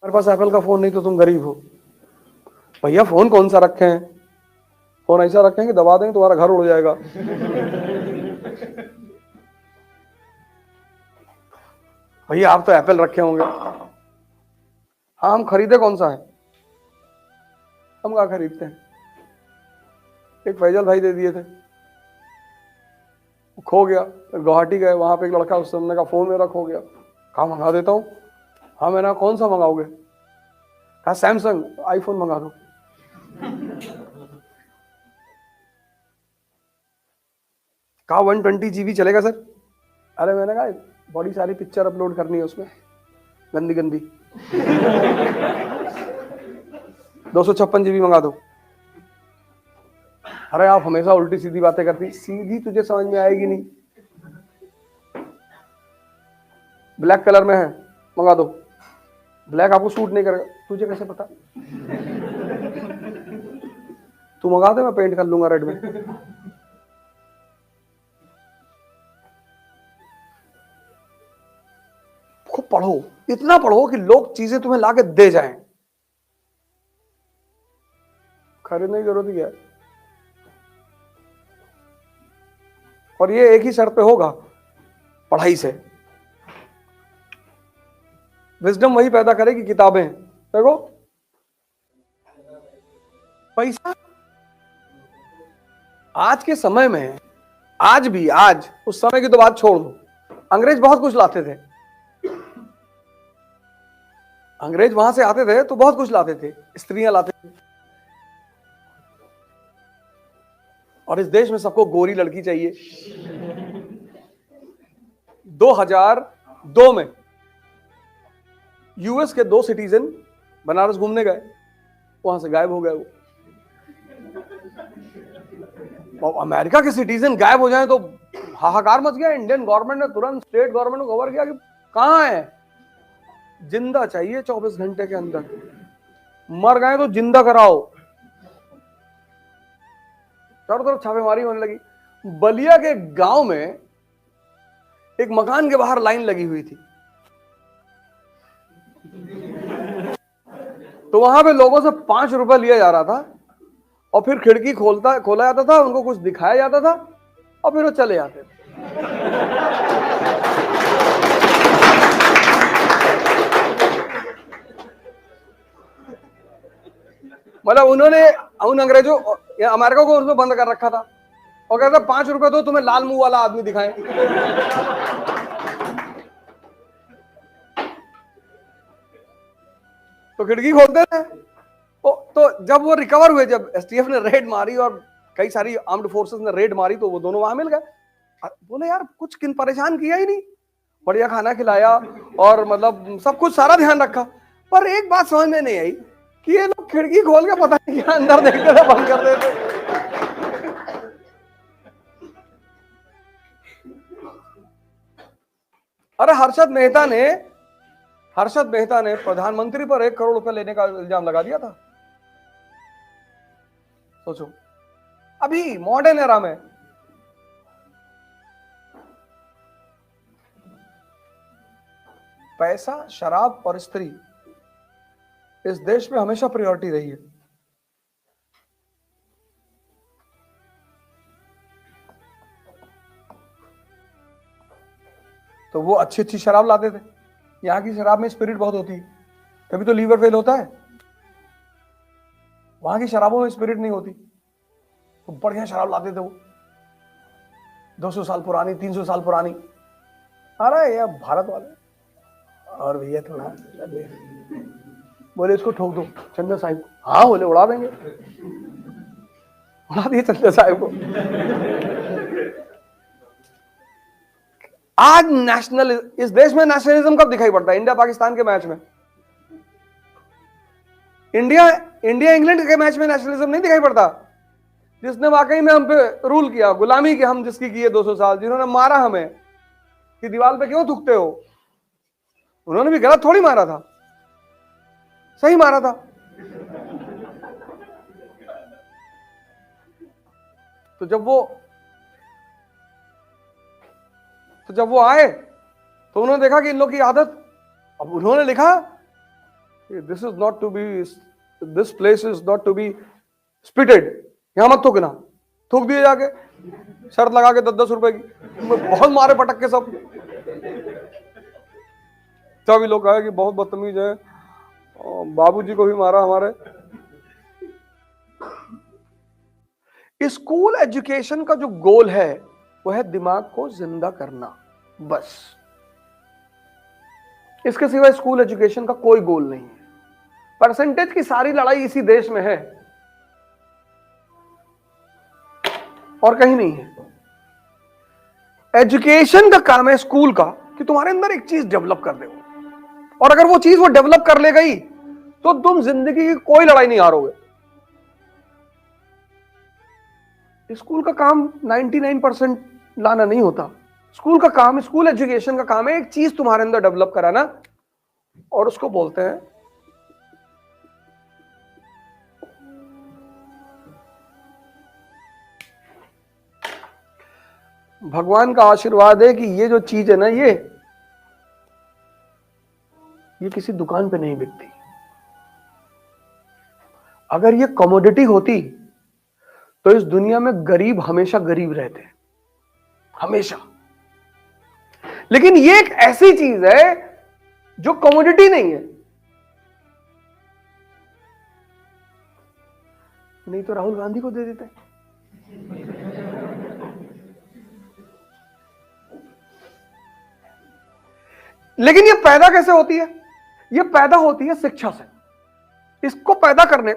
मेरे पास एप्पल का फोन नहीं तो तुम गरीब हो। भैया फोन कौन सा रखे हैं? फोन ऐसा रखे हैं कि दबा देंगे तुम्हारा घर उड़ जाएगा। भैया आप तो एप्पल रखे होंगे। हाँ, हम खरीदे कौन सा है? हम कहाँ खरीदते हैं? एक फैजल भाई दे दिए थे, खो गया। फिर गुवाहाटी गए, वहां पे एक लड़का, उससे हमने कहा फोन मेरा खो गया। कहा मंगा देता हूँ। हाँ, मैंने कहा कौन सा मंगाओगे? कहा सैमसंग आईफोन मंगा दो। कहा 120 GB चलेगा सर। अरे मैंने कहा बड़ी सारी पिक्चर अपलोड करनी है उसमें, गंदी गंदी। 256 GB मंगा दो। अरे आप हमेशा उल्टी सीधी बातें करती, सीधी तुझे समझ में आएगी नहीं। ब्लैक कलर में है, मंगा दो। ब्लैक आपको सूट नहीं करेगा। तुझे कैसे पता? तू मंगा दे, मैं पेंट कर लूंगा रेड में। खूब पढ़ो, इतना पढ़ो कि लोग चीजें तुम्हें लाके दे जाएं। खरीदने की जरूरत ही है। और ये एक ही शर्त पे होगा, पढ़ाई से। विजडम वही पैदा करेगी किताबें। देखो, पैसा आज के समय में, आज भी, आज उस समय की तो बात छोड़ दो, अंग्रेज बहुत कुछ लाते थे। अंग्रेज वहां से आते थे तो बहुत कुछ लाते थे, स्त्रियां लाते थे। और इस देश में सबको गोरी लड़की चाहिए। 2002 में यूएस के 2 सिटीजन बनारस घूमने गए, वहां से गायब हो गए वो। अमेरिका के सिटीजन गायब हो जाए तो हाहाकार मच गया। इंडियन गवर्नमेंट ने तुरंत स्टेट गवर्नमेंट को खबर किया कि कहां है, जिंदा चाहिए 24 घंटे के अंदर, मर गए तो जिंदा कराओ। चारों तरफ छापेमारी होने लगी। बलिया के गांव में एक मकान के बाहर लाइन लगी हुई थी, तो वहां पे लोगों से 5 रुपए लिया जा रहा था, और फिर खिड़की खोला जाता था, उनको कुछ दिखाया जाता था, और फिर वो चले जाते थे। मतलब उन्होंने उन अंग्रेजों अमेरिका को उसमें बंद कर रखा था, और कहता 5 रुपए दो, तुम्हें लाल मुंह वाला आदमी दिखाएं। तो खिड़की खोलते थे। तो जब वो रिकवर हुए, जब एसटीएफ ने रेड मारी और कई सारी आर्म्ड फोर्सेस ने रेड मारी, तो वो दोनों वहां मिल गए। बोले यार कुछ किन परेशान किया ही नहीं, बढ़िया खाना खिलाया और मतलब सब कुछ सारा ध्यान रखा। पर एक बात समझ में नहीं आई कि ये लोग खिड़की खोल के पता नहीं क्या अंदर देखते थे, बंद कर देते। अरे हर्षद मेहता ने प्रधानमंत्री पर 1 करोड़ रुपए लेने का इल्जाम लगा दिया था। सोचो, अभी मॉडर्न एरा में। पैसा, शराब और स्त्री इस देश में हमेशा प्रायोरिटी रही है। तो वो अच्छी अच्छी शराब लाते थे। यहाँ की शराब में स्पिरिट बहुत होती है, तभी तो लीवर फेल होता है। वहां की शराबों में स्पिरिट नहीं होती, तो बढ़िया शराब लाते थे वो, 200 साल पुरानी, 300 साल पुरानी। अरे ये भारत वाले। और भैया थोड़ा बोले इसको ठोक दो चंदा साहिब को। हाँ बोले उड़ा देंगे, उड़ा दिए चंदा साहिब को। आज नेशनल, इस देश में नेशनलिज्म कब दिखाई पड़ता है? इंडिया पाकिस्तान के मैच में। इंडिया इंग्लैंड के मैच में नेशनलिज्म नहीं दिखाई पड़ता। जिसने वाकई में हम पे रूल किया, गुलामी की हम जिसकी की है 200 साल, जिन्होंने मारा हमें कि दीवार पे क्यों थूकते हो, उन्होंने भी गलत थोड़ी मारा था, सही मारा था। तो जब वो आए तो उन्होंने देखा कि इन लोग की आदत, अब उन्होंने लिखा this is not to be, this place is not to be spitted, यहां मत थूकना, थूक दिए जाके, शर्त लगा के 10-10 रुपए की, बहुत मारे पटक के सब। सभी लोग कहे कि बहुत बदतमीज है, बाबूजी को भी मारा हमारे। स्कूल एजुकेशन का जो गोल है वो है दिमाग को जिंदा करना, बस। इसके सिवा स्कूल एजुकेशन का कोई गोल नहीं है। परसेंटेज की सारी लड़ाई इसी देश में है और कहीं नहीं है। एजुकेशन का काम है स्कूल का कि तुम्हारे अंदर एक चीज डेवलप कर दे, और अगर वो चीज वो डेवलप कर ले गई तो तुम जिंदगी की कोई लड़ाई नहीं हारोगे। स्कूल का काम 99% लाना नहीं होता। स्कूल का काम, स्कूल एजुकेशन का काम है एक चीज तुम्हारे अंदर डेवलप कराना, और उसको बोलते हैं भगवान का आशीर्वाद है कि ये जो चीज है ना, ये किसी दुकान पे नहीं बिकती। अगर ये कमोडिटी होती तो इस दुनिया में गरीब हमेशा गरीब रहते, हमेशा। लेकिन ये एक ऐसी चीज है जो कमोडिटी नहीं है। नहीं तो राहुल गांधी को दे देते। लेकिन ये पैदा कैसे होती है? ये पैदा होती है शिक्षा से। इसको पैदा करने,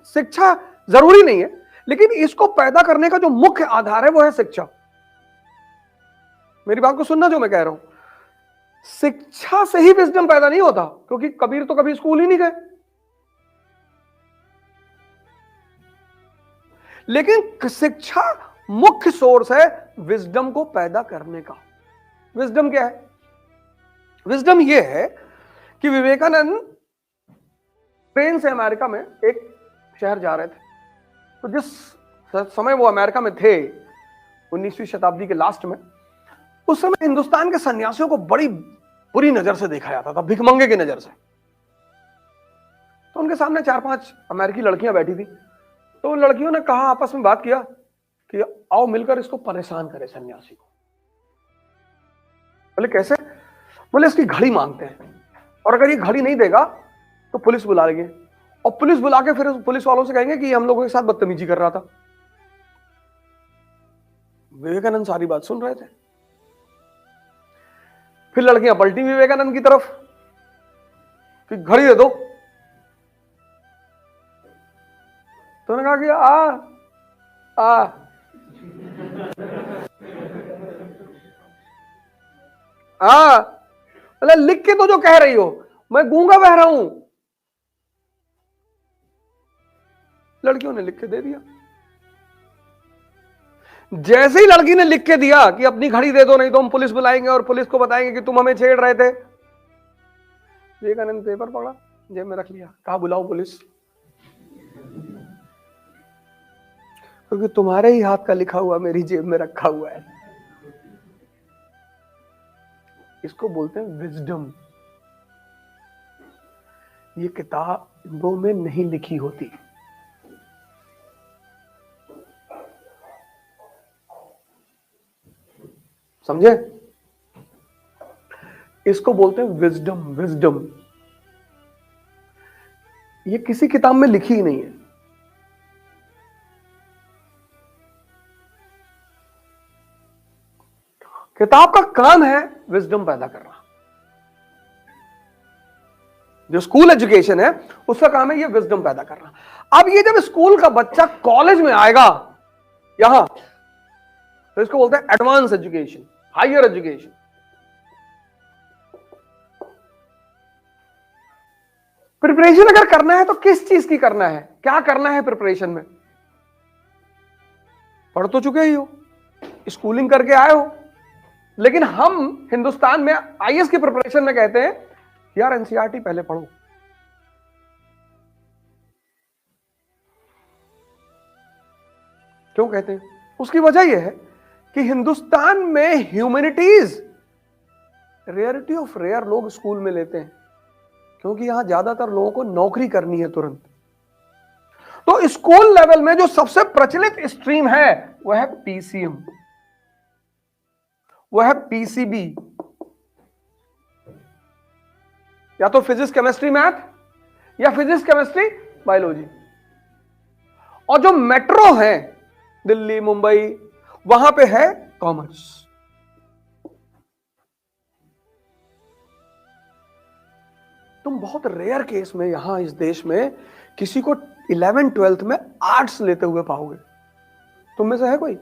शिक्षा जरूरी नहीं है, लेकिन इसको पैदा करने का जो मुख्य आधार है वो है शिक्षा। मेरी बात को सुनना जो मैं कह रहा हूं, शिक्षा से ही विजडम पैदा नहीं होता, क्योंकि कबीर तो कभी स्कूल ही नहीं गए। लेकिन शिक्षा मुख्य सोर्स है विजडम को पैदा करने का। विजडम क्या है? विजडम यह है कि विवेकानंद ट्रेन से अमेरिका में एक शहर जा रहे थे, तो जिस समय वो अमेरिका में थे 19वीं शताब्दी के लास्ट में, उस समय हिंदुस्तान के सन्यासियों को बड़ी बुरी नजर से देखा जाता था, भिखमंगे की नजर से। तो उनके सामने 4-5 अमेरिकी लड़कियां बैठी थी, तो उन लड़कियों ने कहा, आपस में बात किया कि आओ मिलकर इसको परेशान करें सन्यासी को। बोले कैसे? बोले इसकी घड़ी मांगते हैं, और अगर ये घड़ी नहीं देगा तो पुलिस बुला लेंगे, और पुलिस बुला के फिर पुलिस वालों से कहेंगे कि हम लोगों के साथ बदतमीजी कर रहा था। विवेकानंद सारी बात सुन रहे थे। फिर लड़कियां पलटी विवेकानंद की तरफ कि घड़ी दे दो। तो उन्होंने कहा कि बोले लिख के तो जो कह रही हो, मैं गूंगा बह रहा हूं। लड़कियों ने लिख के दे दिया। जैसे ही लड़की ने लिख के दिया कि अपनी घड़ी दे दो, नहीं तो हम पुलिस बुलाएंगे और पुलिस को बताएंगे कि तुम हमें छेड़ रहे थे, विवेकानंद पेपर पढ़ा, जेब में रख लिया, कहा बुलाओ पुलिस, क्योंकि तुम्हारे ही हाथ का लिखा हुआ मेरी जेब में रखा हुआ है। इसको बोलते हैं विजडम। ये किताबों में नहीं लिखी होती। समझे? इसको बोलते हैं विजडम। विजडम ये किसी किताब में लिखी ही नहीं है। किताब का काम है विजडम पैदा करना। जो स्कूल एजुकेशन है उसका काम है ये विजडम पैदा करना। अब ये जब स्कूल का बच्चा कॉलेज में आएगा यहां, तो इसको बोलते हैं advance education, higher education. Preparation अगर करना है तो किस चीज की करना है, क्या करना है प्रिपरेशन में? पढ़ तो चुके ही हो, स्कूलिंग करके आए हो, लेकिन हम हिंदुस्तान में आईएएस की प्रिपरेशन में कहते हैं यार एनसीईआरटी पहले पढ़ो। क्यों कहते हैं? उसकी वजह यह है कि हिंदुस्तान में ह्यूमैनिटीज रेयरिटी ऑफ रेयर लोग स्कूल में लेते हैं। क्योंकि यहां ज्यादातर लोगों को नौकरी करनी है तुरंत। तो स्कूल लेवल में जो सबसे प्रचलित स्ट्रीम है वह है पीसीएम, वह है पीसीबी, या तो फिजिक्स केमिस्ट्री मैथ या फिजिक्स केमिस्ट्री बायोलॉजी। और जो मेट्रो है दिल्ली मुंबई, वहां पे है कॉमर्स। तुम बहुत रेयर केस में यहां इस देश में किसी को 11th-12th में आर्ट्स लेते हुए पाओगे। तुम में से है कोई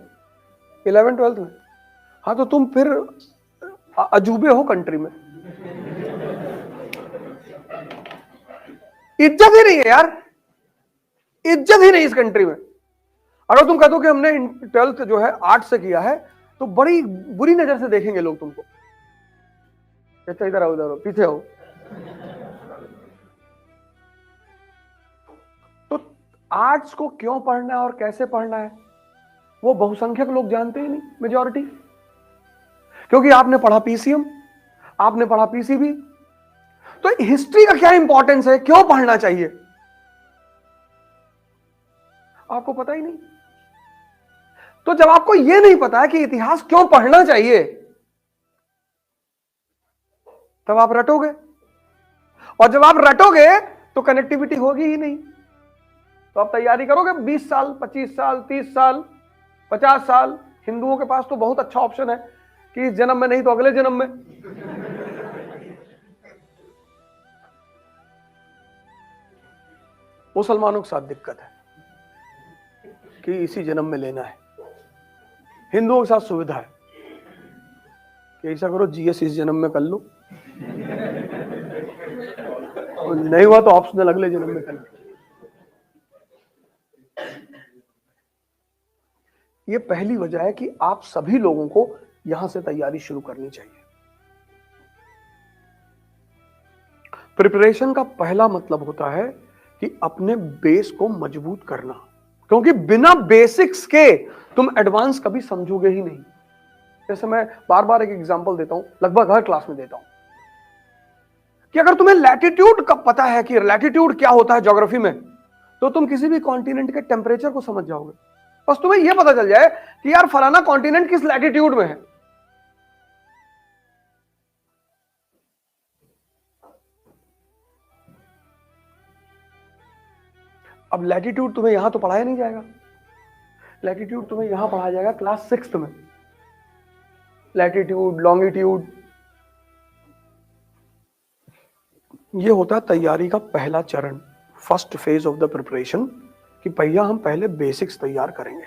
11th-12th में? हाँ, तो तुम फिर अजूबे हो कंट्री में। इज्जत ही नहीं है यार, इज्जत ही नहीं इस कंट्री में। अगर तुम कहते हो कि हमने 12th जो है आर्ट्स से किया है, तो बड़ी बुरी नजर से देखेंगे लोग तुमको। अच्छा, इधर आओ, इधर आओ, पीछे आओ। तो आर्ट्स को क्यों पढ़ना है और कैसे पढ़ना है वो बहुसंख्यक लोग जानते ही नहीं, मेजॉरिटी। क्योंकि आपने पढ़ा पीसीएम, आपने पढ़ा पीसीबी। तो हिस्ट्री का क्या इंपॉर्टेंस है, क्यों पढ़ना चाहिए, आपको पता ही नहीं। तो जब आपको यह नहीं पता है कि इतिहास क्यों पढ़ना चाहिए, तब आप रटोगे, और जब आप रटोगे तो कनेक्टिविटी होगी ही नहीं। तो आप तैयारी करोगे 20 साल, 25 साल, 30 साल, 50 साल। हिंदुओं के पास तो बहुत अच्छा ऑप्शन है कि इस जन्म में नहीं तो अगले जन्म में। मुसलमानों के साथ दिक्कत है कि इसी जन्म में लेना है। हिंदुओं के साथ सुविधा है कि ऐसा करो जीएस इस जन्म में कर लो, नहीं हुआ तो ऑप्शनल अगले जन्म में कर लो। ये पहली वजह है कि आप सभी लोगों को यहां से तैयारी शुरू करनी चाहिए। प्रिपरेशन का पहला मतलब होता है कि अपने बेस को मजबूत करना, क्योंकि बिना बेसिक्स के तुम एडवांस कभी समझोगे ही नहीं। जैसे मैं बार बार एक एग्जांपल देता हूं, लगभग हर क्लास में देता हूं, कि अगर तुम्हें लैटिट्यूड का पता है कि लैटिट्यूड क्या होता है ज्योग्राफी में, तो तुम किसी भी कॉन्टिनेंट के टेम्परेचर को समझ जाओगे। बस तुम्हें यह पता चल जाए कि यार फलाना कॉन्टिनेंट किस लैटिट्यूड में है। अब लैटिट्यूड तुम्हें यहां तो पढ़ाया नहीं जाएगा, लैटिट्यूड तुम्हें यहां पढ़ाया जाएगा क्लास 6th में। लैटिट्यूड, लॉन्गिट्यूड, ये होता है तैयारी का पहला चरण, first phase of the preparation, कि भैया हम पहले बेसिक्स तैयार करेंगे।